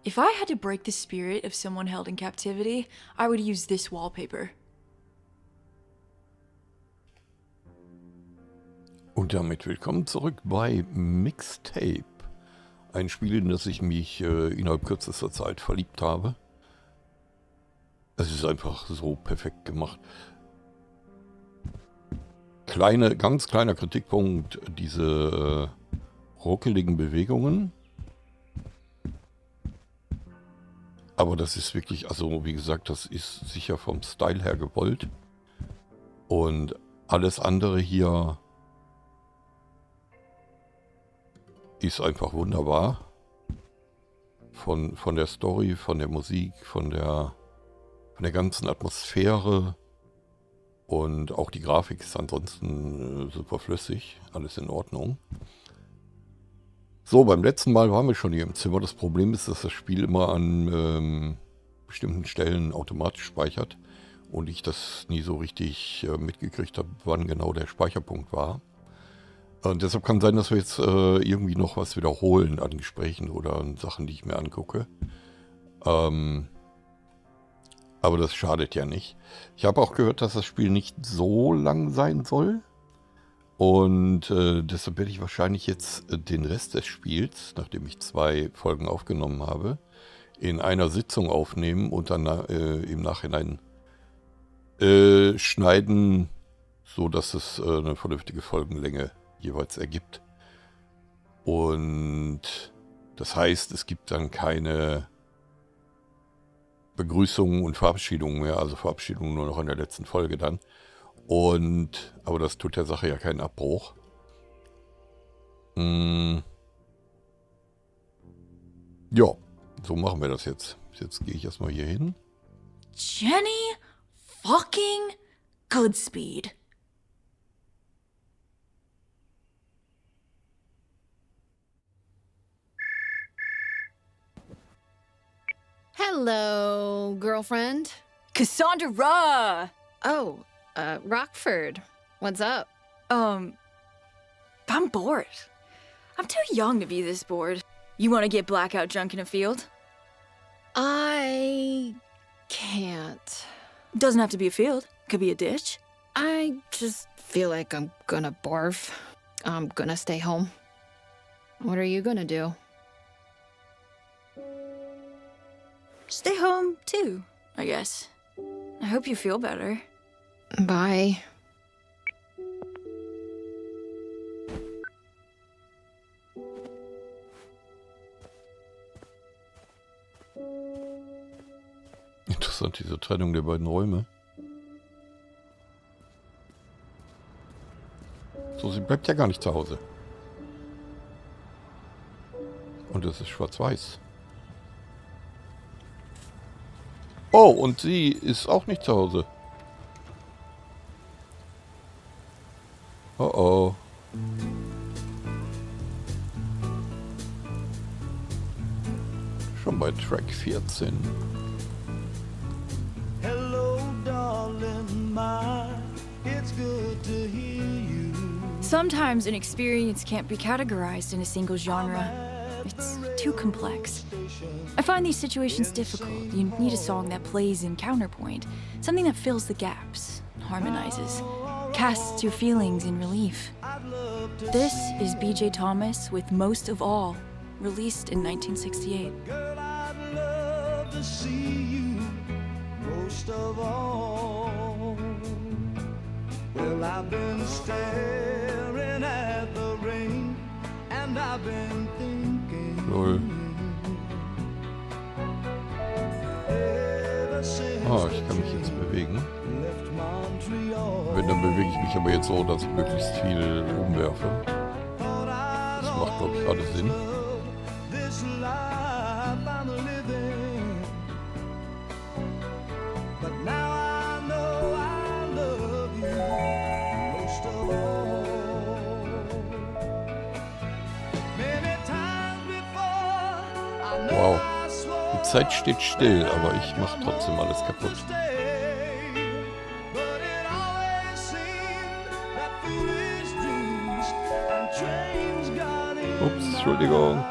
If I had to break the spirit of someone held in captivity, I would use this wallpaper. Und damit willkommen zurück bei Mixtape. Ein Spiel, in das ich mich innerhalb kürzester Zeit verliebt habe. Es ist einfach so perfekt gemacht. Ganz kleiner Kritikpunkt, diese ruckeligen Bewegungen. Aber das ist wirklich, also wie gesagt, das ist sicher vom Style her gewollt. Und alles andere hier ist einfach wunderbar. Von der Story, von der Musik, von der ganzen Atmosphäre. Und auch die Grafik ist ansonsten super flüssig. Alles in Ordnung. So, beim letzten Mal waren wir schon hier im Zimmer. Das Problem ist, dass das Spiel immer an bestimmten Stellen automatisch speichert. Und ich das nie so richtig mitgekriegt habe, wann genau der Speicherpunkt war. Und deshalb kann sein, dass wir jetzt irgendwie noch was wiederholen an Gesprächen oder an Sachen, die ich mir angucke. Aber das schadet ja nicht. Ich habe auch gehört, dass das Spiel nicht so lang sein soll. Und deshalb werde ich wahrscheinlich jetzt den Rest des Spiels, nachdem ich 2 Folgen aufgenommen habe, in einer Sitzung aufnehmen und dann im Nachhinein schneiden, sodass es eine vernünftige Folgenlänge jeweils ergibt. Und das heißt, es gibt dann keine Begrüßungen und Verabschiedungen mehr, also Verabschiedungen nur noch in der letzten Folge dann. Aber das tut der Sache ja keinen Abbruch. Ja, so machen wir das jetzt. Jetzt gehe ich erstmal hier hin. Jenny fucking Goodspeed. Hello, girlfriend. Cassandra! Oh, Rockford. What's up? I'm bored. I'm too young to be this bored. You want to get blackout drunk in a field? I can't. Doesn't have to be a field. Could be a ditch. I just feel like I'm gonna barf. I'm gonna stay home. What are you gonna do? Stay home, too, I guess. I hope you feel better. Bye. Interessant, diese Trennung der beiden Räume. So, sie bleibt ja gar nicht zu Hause. Und es ist schwarz-weiß. Oh, und sie ist auch nicht zu Hause. Oh oh. Schon bei Track 14. Hello, darling, it's good to hear you. Sometimes an experience can't be categorized in a single genre. It's too complex. I find these situations difficult. You need a song that plays in counterpoint, something that fills the gaps, harmonizes, casts your feelings in relief. This is B.J. Thomas with Most of All, released in 1968. Girl, I'd love to see you most of all. Well, I've been staring at the rain and I've been thinking. Lol. Ah, ich kann mich jetzt bewegen. Wenn, dann bewege ich mich aber jetzt so, dass ich möglichst viel umwerfe. Das macht, glaube ich, gerade Sinn. Wow. Die Zeit steht still, aber ich mache trotzdem alles kaputt. Ups, Entschuldigung.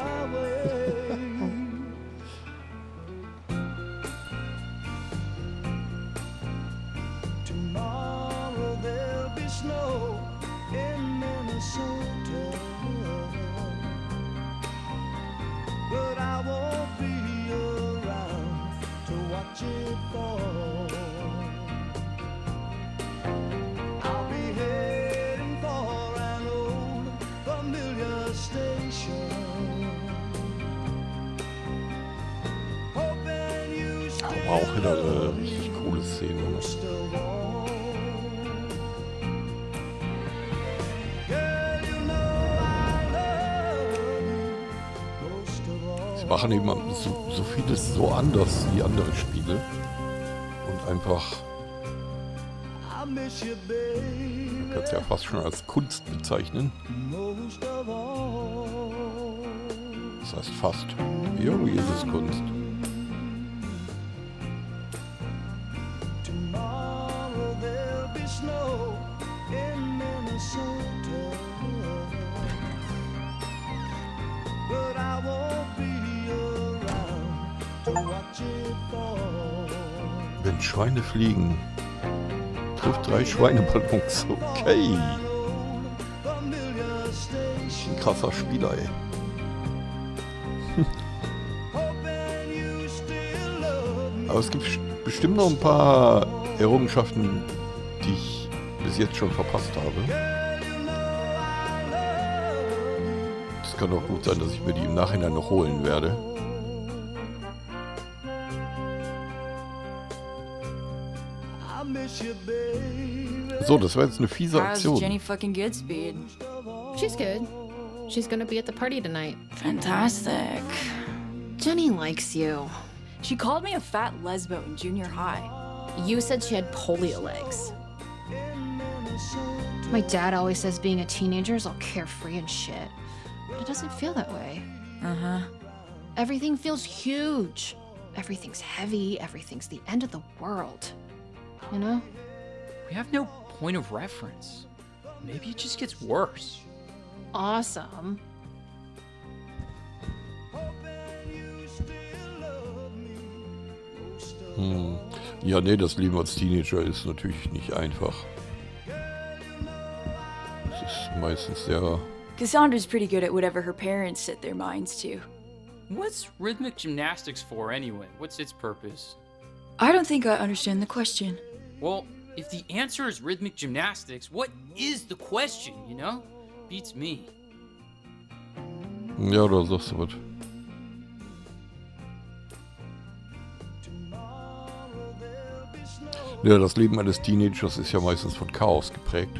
auch wieder eine richtig coole Szene. Ne? Sie machen eben so vieles so anders wie andere Spiele und einfach, man kann es ja fast schon als Kunst bezeichnen. Das heißt fast. Irgendwie ist es Kunst. Wenn Schweine fliegen, trifft 3 Schweineballons. Okay. Ein krasser Spieler, ey. Aber es gibt bestimmt noch ein paar Errungenschaften, die ich bis jetzt schon verpasst habe. Es kann auch gut sein, dass ich mir die im Nachhinein noch holen werde. So, das war jetzt eine fiese How's Aktion. Jenny fucking good, Speed? She's good. She's gonna be at the party tonight. Fantastic. Jenny likes you. She called me a fat lesbo in junior high. You said she had polio legs. My dad always says being a teenager is all carefree and shit. But it doesn't feel that way. Uh-huh. Everything feels huge. Everything's heavy. Everything's the end of the world. You know? We have no point of reference. Maybe it just gets worse. Awesome. Ja, nee, das Leben als Teenager ist natürlich nicht einfach. Es ist meistens sehr... Cassandra's pretty good at whatever her parents set their minds to. What's rhythmic gymnastics for anyway? What's its purpose? I don't think I understand the question. Well, if the answer is rhythmic gymnastics, what is the question, you know? Beats me. Ja, da sagst du was. Ja, das Leben eines Teenagers ist ja meistens von Chaos geprägt.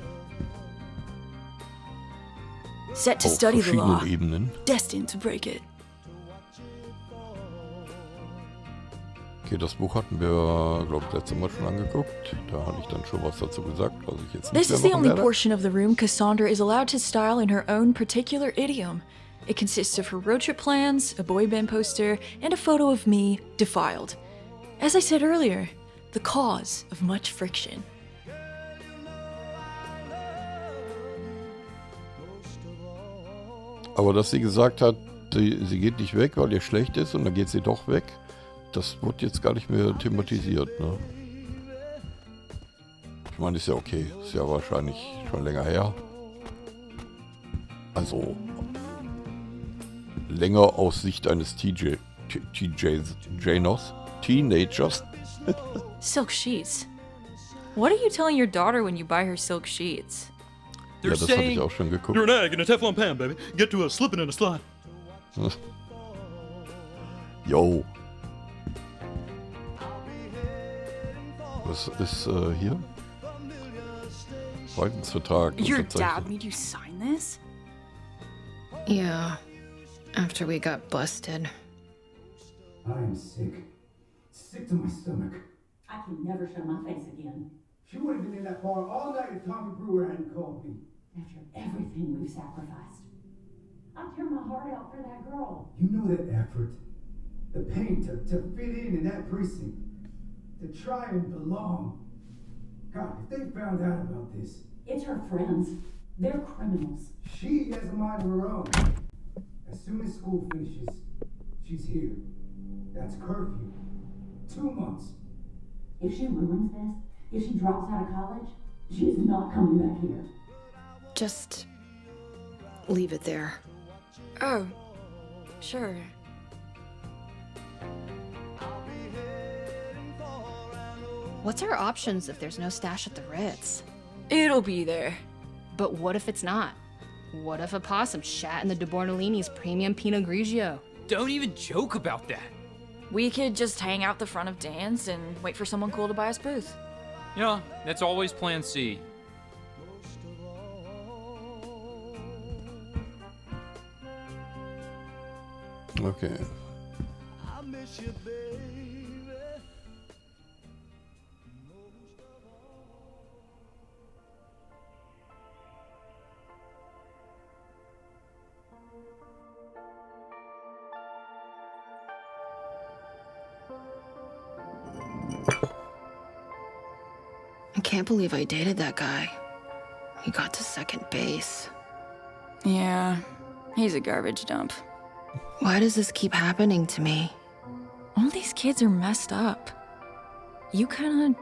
Set to Auf study the law. verschiedenen Ebenen. Destined to break it. Okay, das Buch hatten wir, glaube ich, letztes Mal schon angeguckt. Da habe ich dann schon was dazu gesagt, was ich jetzt nicht This is mehr the machen only werde. portion of the room Cassandra is allowed to style in her own particular idiom. It consists of her road trip plans, a boy band poster, and a photo of me, defiled. As I said earlier, the cause of much friction. Aber dass sie gesagt hat, sie geht nicht weg, weil ihr schlecht ist und dann geht sie doch weg, das wird jetzt gar nicht mehr thematisiert, ne? Ich meine, ist ja okay. Ist ja wahrscheinlich schon länger her. Also länger aus Sicht eines Teenagers. Silk sheets. What are you telling your daughter when you buy her silk sheets? Ja, das habe ich auch schon geguckt. You're an egg in a Teflon pan, baby. Get to slipping in a slide. Yo. Was ist hier? Freundesvertrag. Your unterzeichnet. dad made you sign this? Yeah. After we got busted. I am sick. Sick to my stomach. I can never show my face again. She would have been in that bar all night if Tommy Brewer hadn't called me. After everything we've sacrificed. I tear my heart out for that girl. You know that effort. The pain to fit in that precinct. To try and belong. God, if they found out about this. It's her friends. They're criminals. She has a mind of her own. As soon as school finishes, she's here. That's curfew. 2 months. If she ruins this, if she drops out of college, she is not coming back here. Just leave it there. Oh, sure. What's our options if there's no stash at the Ritz? It'll be there. But what if it's not? What if a possum shat in the De Bornolini's premium Pinot Grigio? Don't even joke about that. We could just hang out the front of Dan's and wait for someone cool to buy us booze. Yeah, that's always plan C. Okay. I miss you, baby. I can't believe I dated that guy. He got to second base. Yeah, he's a garbage dump. Why does this keep happening to me? All these kids are messed up. You kinda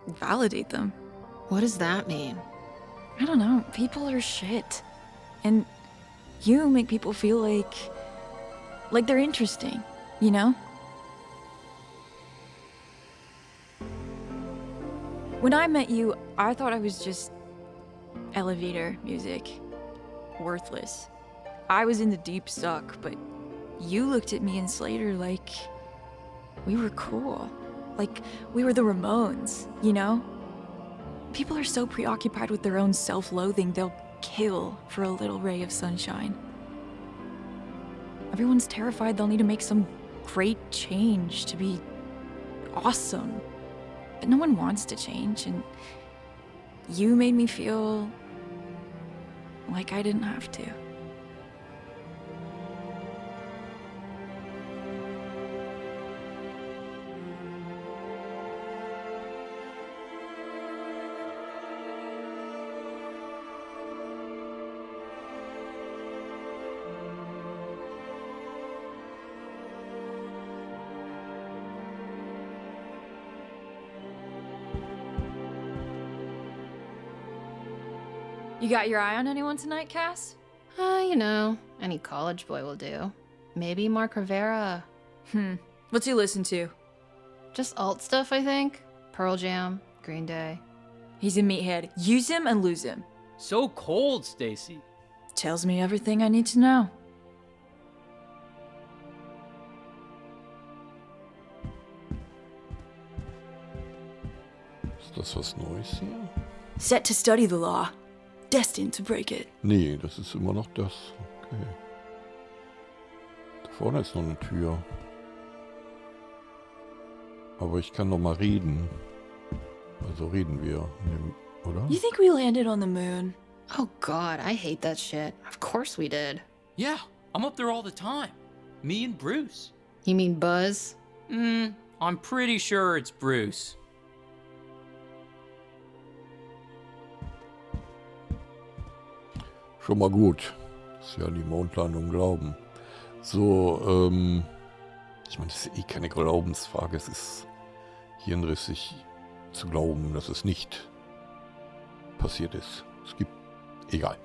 validate them. What does that mean? I don't know, people are shit. And you make people feel like they're interesting, you know? When I met you, I thought I was just elevator music. Worthless. I was in the deep suck, but you looked at me and Slater like we were cool. Like we were the Ramones, you know? People are so preoccupied with their own self-loathing, they'll kill for a little ray of sunshine. Everyone's terrified they'll need to make some great change to be awesome. But no one wants to change, and you made me feel like I didn't have to. You got your eye on anyone tonight, Cass? You know, any college boy will do. Maybe Mark Rivera. What's he listen to? Just alt stuff, I think. Pearl Jam, Green Day. He's a meathead. Use him and lose him. So cold, Stacy. Tells me everything I need to know. Ist das was Neues hier? Set to study the law. Destined to break it. Nee, das ist immer noch das. Okay. Da vorne ist noch eine Tür. Aber ich kann noch mal reden. Also reden wir, oder? You think we landed on the moon? Oh god, I hate that shit. Of course we did. Yeah, I'm up there all the time. Me and Bruce. You mean Buzz? I'm pretty sure it's Bruce. Schon mal gut. Dass wir an die Mondlandung glauben. So, ich meine, das ist eh keine Glaubensfrage. Es ist hirnrissig zu glauben, dass es nicht passiert ist. Es gibt, egal.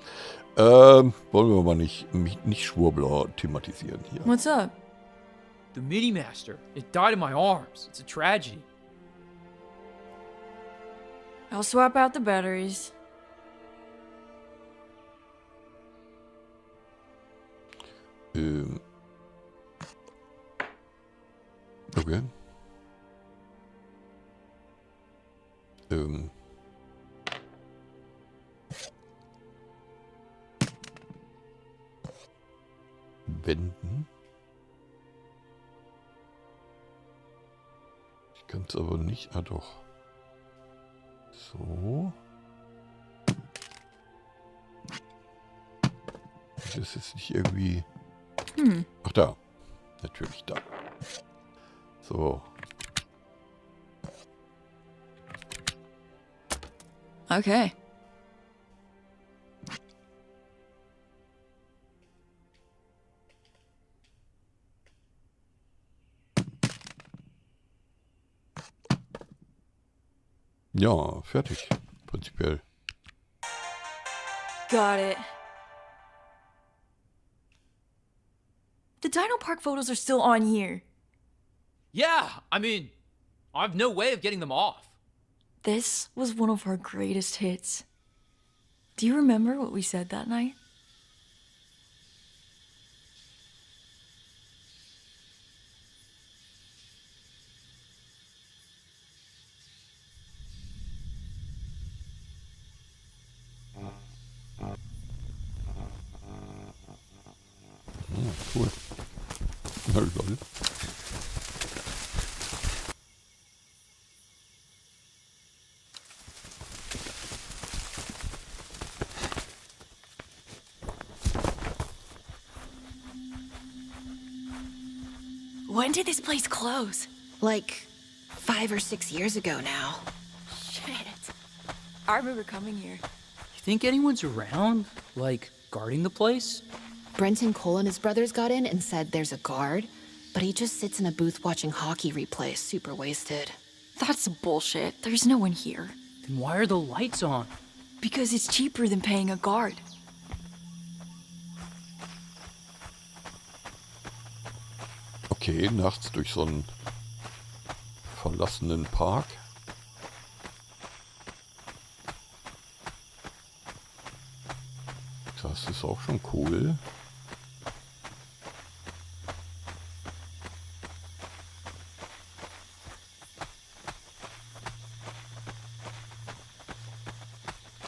Wollen wir mal nicht Schwurbler thematisieren hier. What's up? The Mini-Master. It died in my arms. It's a tragedy. I'll swap out the batteries. Okay. Wenden. Ich kann es aber nicht. Ah doch. So. Das ist jetzt nicht irgendwie. Ach da. Natürlich da. So. Okay. Ja, fertig. Prinzipiell. Got it. The Dino Park photos are still on here. Yeah, I mean, I have no way of getting them off. This was one of our greatest hits. Do you remember what we said that night? cool. Na lol. When did this place close? Like 5 or 6 years ago now. Shit. I remember coming here. You think anyone's around? Like, guarding the place? Brenton Cole and his brothers got in and said there's a guard, but he just sits in a booth watching hockey replays, super wasted. That's bullshit. There's no one here. Then why are the lights on? Because it's cheaper than paying a guard. Okay, nachts durch so einen verlassenen Park. Das ist auch schon cool.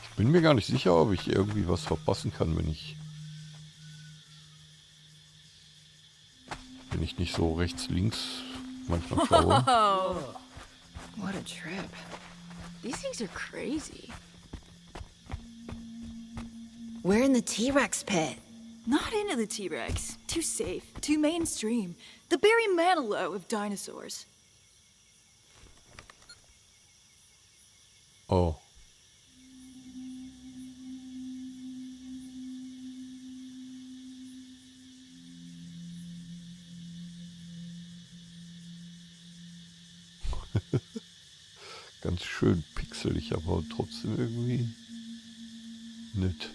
Ich bin mir gar nicht sicher, ob ich irgendwie was verpassen kann, wenn ich nicht so rechts, links manchmal schaue. Oh, What a trip. these things are crazy. We're in the T-Rex pit. Not into the T-Rex. Too safe, too mainstream. The Barry Manilow of dinosaurs. Oh. Ganz schön pixelig, aber trotzdem irgendwie nett.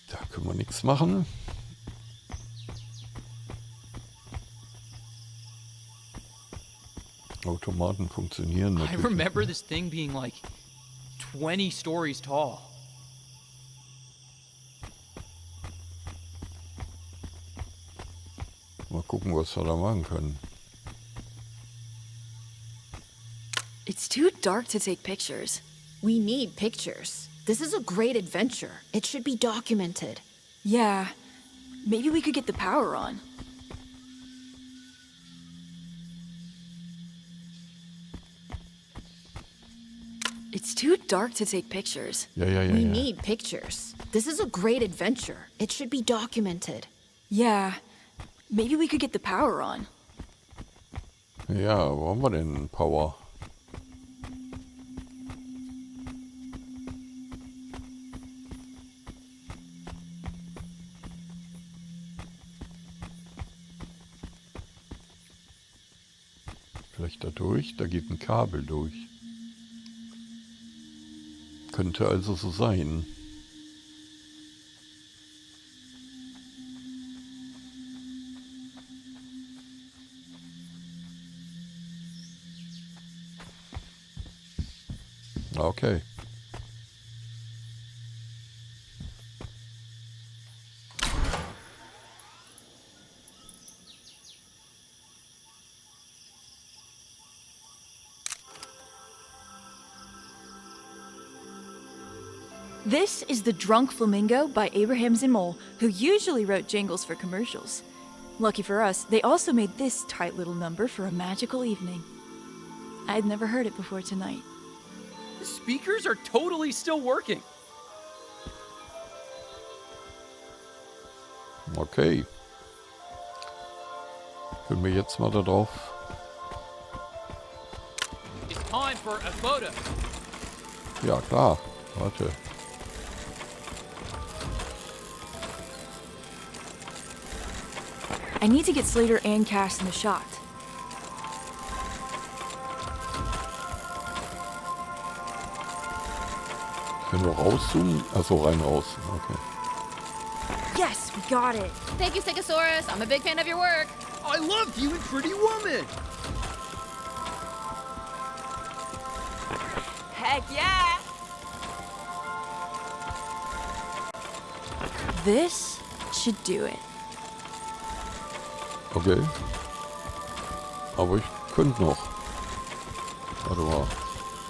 Da können wir nichts machen. Automaten funktionieren I natürlich. remember this thing being like 20 stories tall. Mal gucken, was wir da machen können. It's too dark to take pictures. We need pictures. This is a great adventure. It should be documented. Yeah, maybe we could get the power on. It's too dark to take pictures. Ja. We need pictures. This is a great adventure. It should be documented. Yeah, maybe we could get the power on. Ja, wo haben wir denn Power? Vielleicht da durch? Da geht ein Kabel durch. Könnte also so sein. Okay. This is The Drunk Flamingo by Abraham Zimmel, who usually wrote jingles for commercials. Lucky for us, they also made this tight little number for a magical evening. I'd never heard it before tonight. The speakers are totally still working. Okay. Können wir jetzt mal da drauf? It's time for a photo. Ja, klar. Warte. I need to get Slater and Cass in the shot. Können wir rauszoomen? Achso, rein, raus. Okay. Yes, we got it. Thank you, Stegosaurus. I'm a big fan of your work. I loved you in Pretty Woman. Heck yeah! This should do it. Okay. Aber ich könnte noch. Warte mal.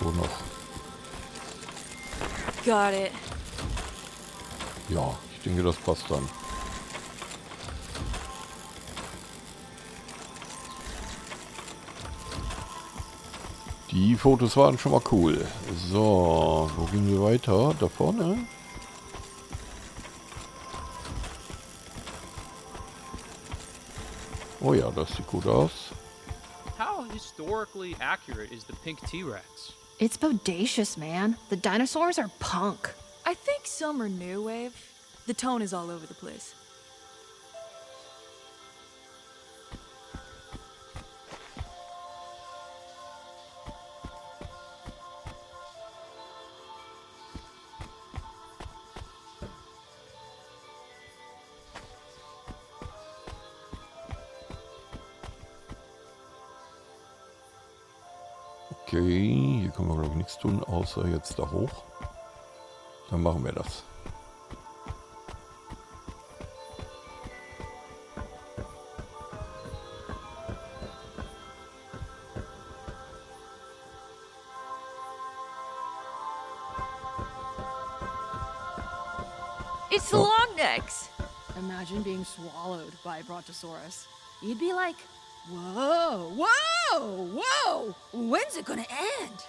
So noch. Got it. Ja, ich denke, das passt dann. Die Fotos waren schon mal cool. So, wo gehen wir weiter? Da vorne? Oh ja, das sieht gut aus. How historically accurate is the pink T-Rex? It's bodacious, man. The dinosaurs are punk. I think some are new wave. The tone is all over the place. Okay, hier können wir glaube ich nichts tun, außer jetzt da hoch. Dann machen wir das. It's the long necks. Imagine being swallowed by a brontosaurus. You'd be like, whoa, whoa, whoa! When's it gonna end?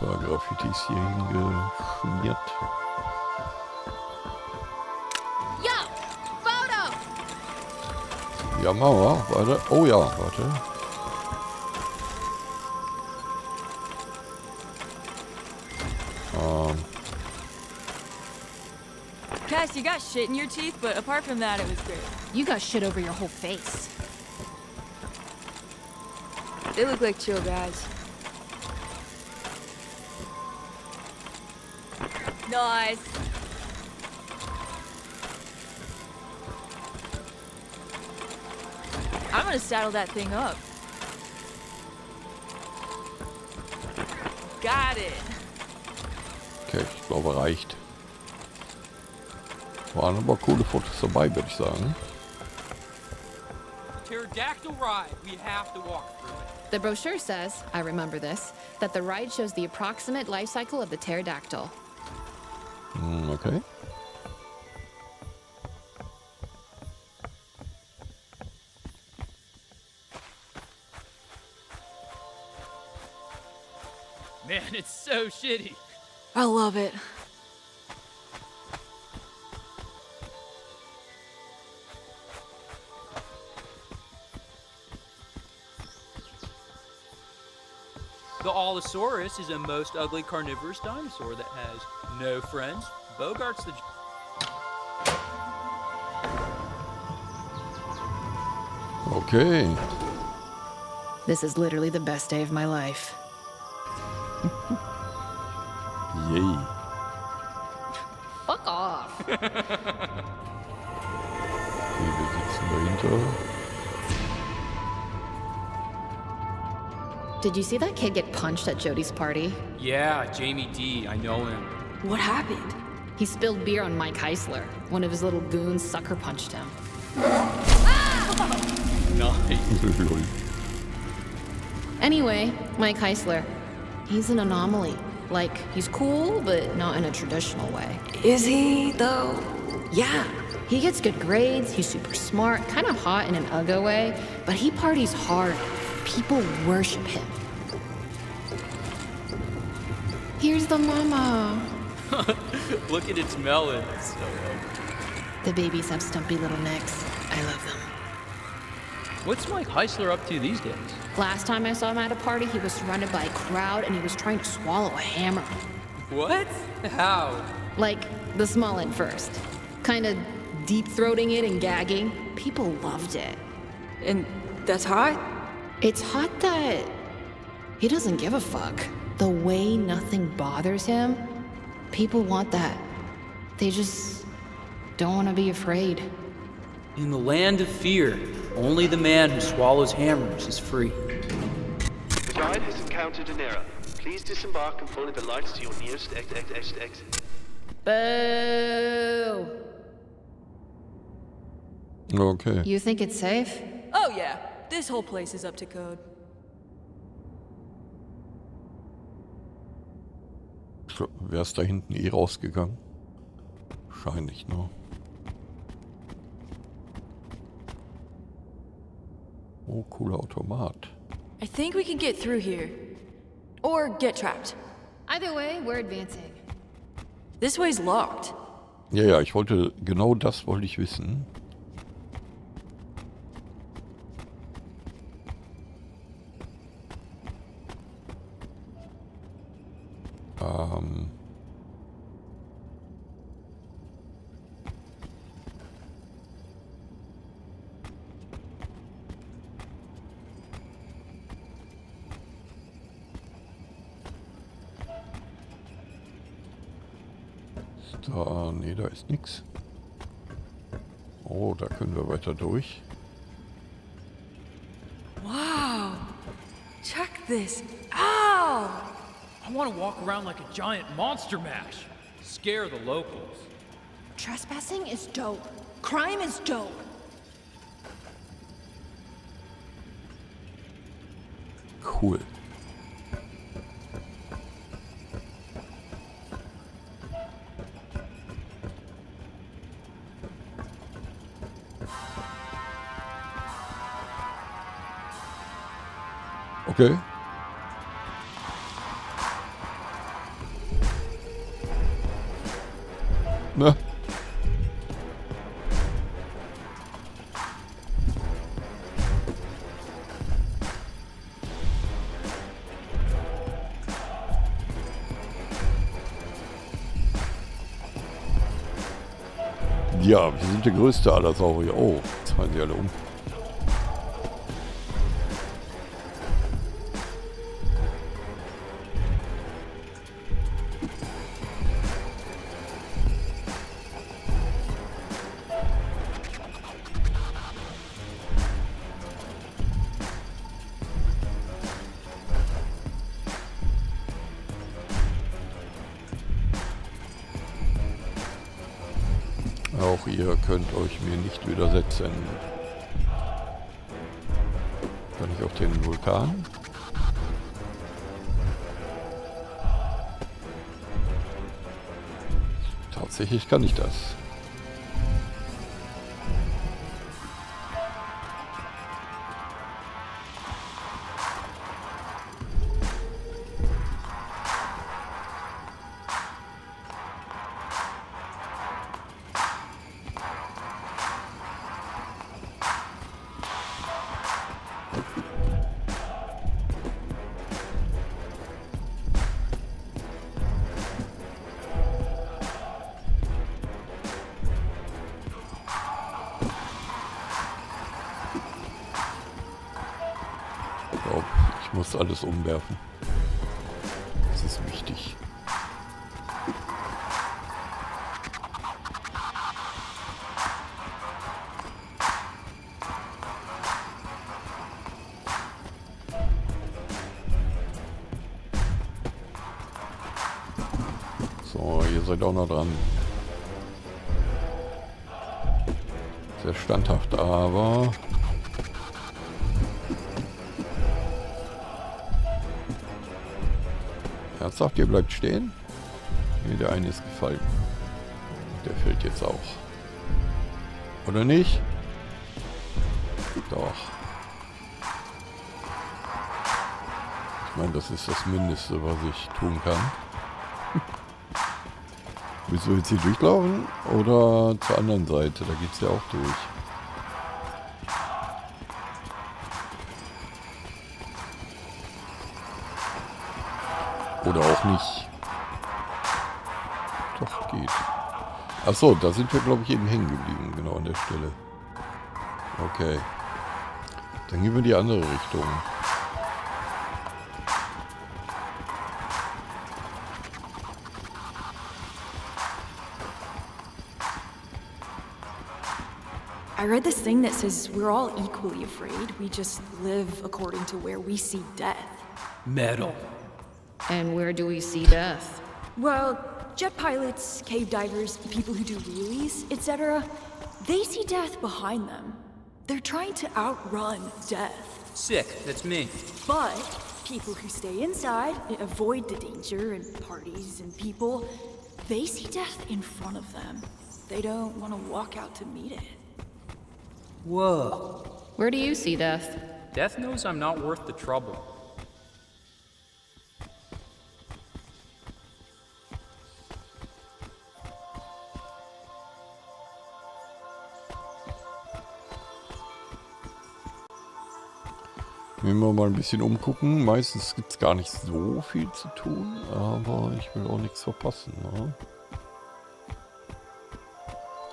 Ein paar Graffitis hier hingeschmiert. Yo! Photo! Ja, machen wir. Warte. Oh ja, warte. Cass, you got shit in your teeth, but apart from that, it was great. You got shit over your whole face. They look like chill guys. Nice. I'm gonna saddle that thing up. Got it. Okay, ich glaube reicht. Waren aber coole Fotos dabei, würde ich sagen. Pterodactyl ride. We have to walk through it. The brochure says, I remember this, that the ride shows the approximate life cycle of the pterodactyl. Okay. Man, it's so shitty. I love it. The Allosaurus is a most ugly carnivorous dinosaur that has no friends. Bogart's the... Okay. This is literally the best day of my life. Yay. Fuck off. Okay, wir sitzen dahinter. Did you see that kid get punched at Jody's party? Yeah, Jamie D. I know him. What happened? He spilled beer on Mike Heisler. One of his little goons sucker punched him. Nice. Anyway, Mike Heisler, he's an anomaly. Like, he's cool, but not in a traditional way. Is he, though? Yeah, he gets good grades, he's super smart, kind of hot in an uggo way, but he parties hard. People worship him. Here's the mama. Look at its melon. It's so The babies have stumpy little necks. I love them. What's Mike Heisler up to these days? Last time I saw him at a party, he was surrounded by a crowd and he was trying to swallow a hammer. What? How? Like, the small end first. Kinda deep-throating it and gagging. People loved it. And that's hot? It's hot that he doesn't give a fuck. The way nothing bothers him, people want that. They just don't want to be afraid. In the land of fear, only the man who swallows hammers is free. The ride has encountered an error. Please disembark and follow the lights to your nearest exit. Boo! Okay. You think it's safe? Oh yeah, this whole place is up to code. Wäre es da hinten eh rausgegangen? Wahrscheinlich, ne? Oh, cooler Automat. I think we can get through here. Or get trapped. Either way, we're advancing. This way's locked. Ja, genau das wollte ich wissen. Nee, da ist nichts. Oh, da können wir weiter durch. Wow! Check this out! I want to walk around like a giant monster mash. Scare the locals. Trespassing is dope. Crime is dope. Cool. Okay. Na. Ja, wir sind der größte aller Saurier. Oh, jetzt fallen sie alle um. Auch ihr könnt euch mir nicht widersetzen. Kann ich auf den Vulkan? Tatsächlich kann ich das. Ich muss alles umwerfen. Das ist wichtig. So, ihr seid auch noch dran. Sehr standhaft, aber... Ernsthaft, ihr bleibt stehen? Nee, der eine ist gefallen. Der fällt jetzt auch. Oder nicht? Doch. Ich meine, das ist das Mindeste, was ich tun kann. Willst du jetzt hier durchlaufen? Oder zur anderen Seite? Da geht's ja auch durch. Oder auch nicht. Doch, geht. Achso, da sind wir, glaube ich, eben hängen geblieben. Genau an der Stelle. Okay. Dann gehen wir in die andere Richtung. I read this thing that says we're all equally afraid. We just live according to where we see death. Metal. And where do we see death? Well, jet pilots, cave divers, people who do wheelies, etc. They see death behind them. They're trying to outrun death. Sick, that's me. But people who stay inside, avoid the danger and parties and people, they see death in front of them. They don't want to walk out to meet it. Whoa. Where do you see death? Death knows I'm not worth the trouble. Wenn wir mal ein bisschen umgucken, meistens gibt es gar nicht so viel zu tun, aber ich will auch nichts verpassen. Ne?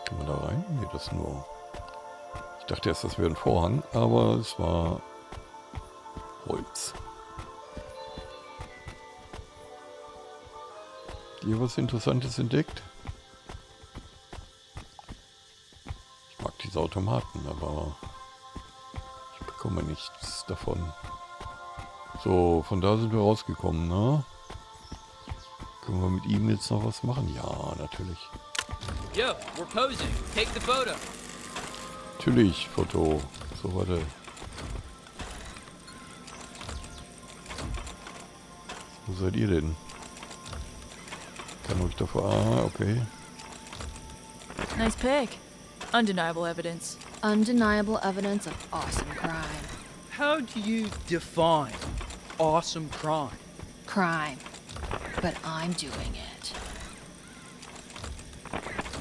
Kann man da rein? Nee, das nur... Ich dachte erst, das wäre ein Vorhang, aber es war Holz. Hier was Interessantes entdeckt? Ich mag diese Automaten, aber... komme nichts davon. So, von da sind wir rausgekommen, ne? Können wir mit ihm jetzt noch was machen? Ja, natürlich. Yo, we're posing. Take the photo. Natürlich, Foto. So, warte. Wo seid ihr denn? Kann euch davor... Ah, okay. Nice pic. Undeniable evidence. Undeniable evidence of awesome crime. How do you define awesome crime? Crime. But I'm doing it.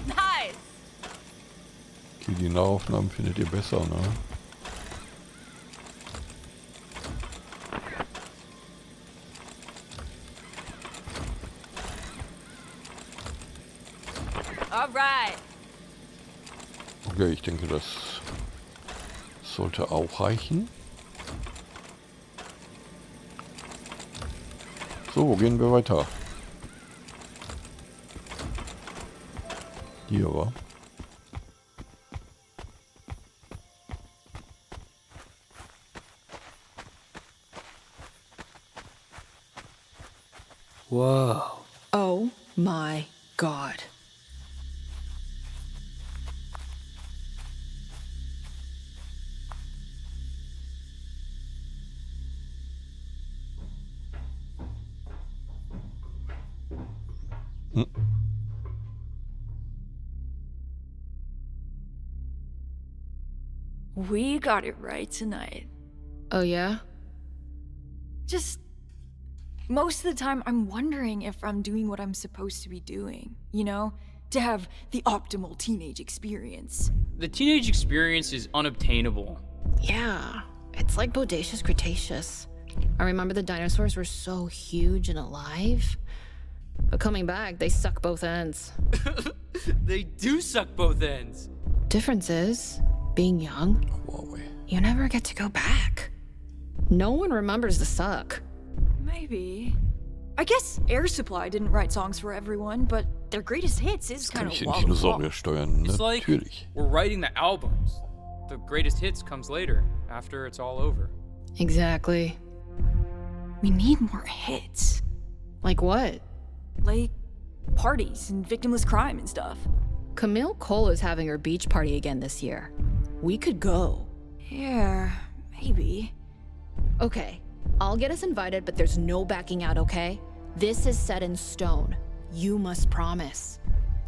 Nice! Okay, die Nahaufnahmen findet ihr besser, ne? Alright. Okay, ich denke, das sollte auch reichen. So, wo gehen wir weiter? Hier war. Whoa. Oh my god. We got it right tonight. Oh yeah? Just... most of the time, I'm wondering if I'm doing what I'm supposed to be doing, you know? To have the optimal teenage experience. The teenage experience is unobtainable. Yeah. It's like Bodacious Cretaceous. I remember the dinosaurs were so huge and alive. But coming back, they suck both ends. They do suck both ends. Difference is, being young, you never get to go back. No one remembers the suck. Maybe. I guess Air Supply didn't write songs for everyone, but their greatest hits is kind of Kann ich den Dinosaurier steuern, It's like natürlich. we're writing the albums. The greatest hits comes later, after it's all over. Exactly. We need more hits. Like what? Like parties and victimless crime and stuff. Camille Cole is having her beach party again this year. We could go. Yeah, maybe. Okay, I'll get us invited, but there's no backing out, okay? This is set in stone. You must promise.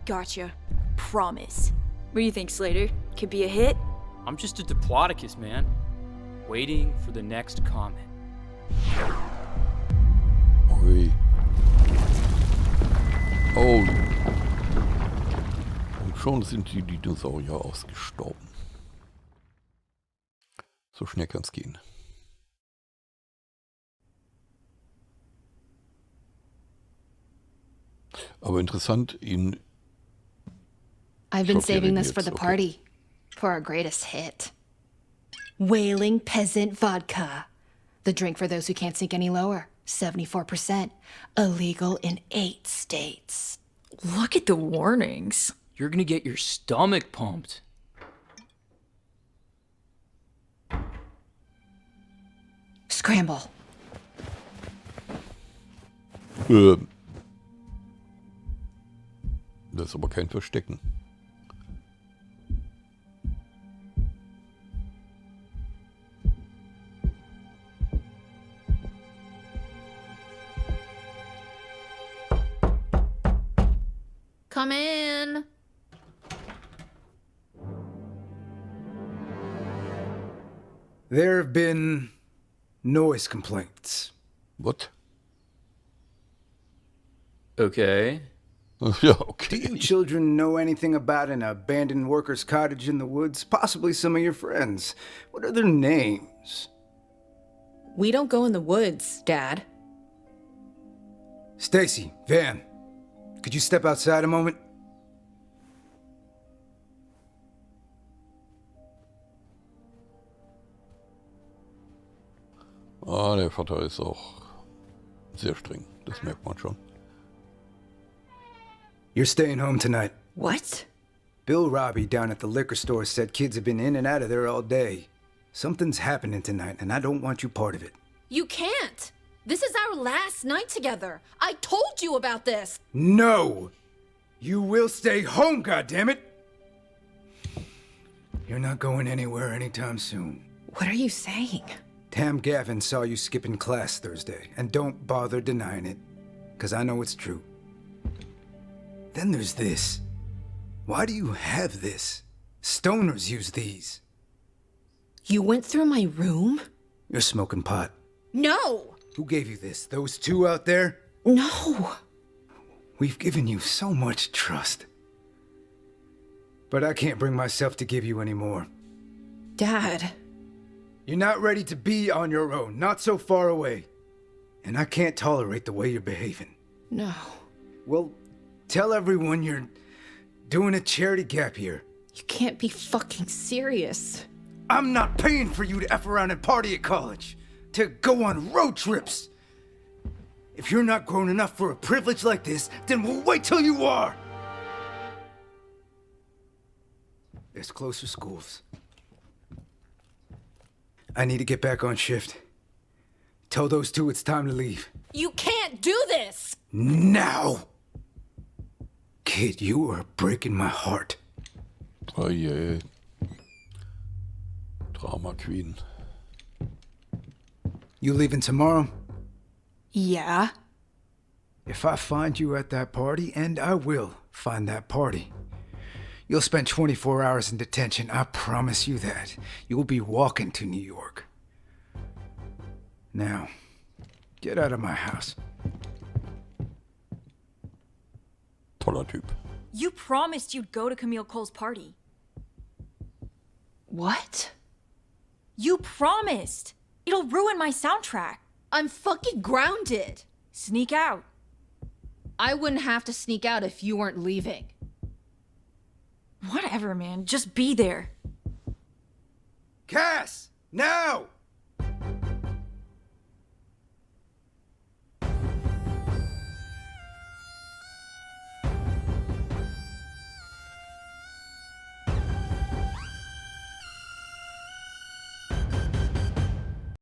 Gotcha. Promise. What do you think, Slater? Could be a hit? I'm just a diplodocus, man. Waiting for the next comment. Ui. Oh. Und schon sind die Dinosaurier ausgestorben. So schnell kann's gehen. Aber interessant, ihn... I've been saving this for the party. For our greatest hit. Wailing Peasant Vodka. The drink for those who can't sink any lower. 74%. Illegal in 8 states. Look at the warnings. You're gonna get your stomach pumped. Scramble. Das ist aber kein Verstecken. Come in. There have been noise complaints. What? Okay. Ja, okay. Do you children know anything about an abandoned worker's cottage in the woods? Possibly some of your friends. What are their names? We don't go in the woods, Dad. Stacy, Van, could you step outside a moment? Ah, der Vater ist auch sehr streng. Das merkt man schon. You're staying home tonight. What? Bill Robbie down at the liquor store said kids have been in and out of there all day. Something's happening tonight, and I don't want you part of it. You can't. This is our last night together. I told you about this. No! You will stay home, goddammit! You're not going anywhere anytime soon. What are you saying? Tam Gavin saw you skipping class Thursday, and don't bother denying it, because I know it's true. Then there's this. Why do you have this? Stoners use these. You went through my room? You're smoking pot. No! Who gave you this? Those two out there? No! We've given you so much trust. But I can't bring myself to give you any more. Dad. You're not ready to be on your own, not so far away. And I can't tolerate the way you're behaving. No. Well, tell everyone you're doing a charity gap year. You can't be fucking serious. I'm not paying for you to F around and party at college, to go on road trips. If you're not grown enough for a privilege like this, then we'll wait till you are. There's closer schools. I need to get back on shift. Tell those two it's time to leave. You can't do this! Now! Kid, you are breaking my heart. Oh je. Drama Queen. You leaving tomorrow? Yeah. If I find you at that party, and I will find that party, you'll spend 24 hours in detention. I promise you that. You'll be walking to New York. Now, get out of my house. Toller Typ. You promised you'd go to Camille Cole's party. What? You promised! It'll ruin my soundtrack. I'm fucking grounded. Sneak out. I wouldn't have to sneak out if you weren't leaving. Whatever, man. Just be there. Cass! Now!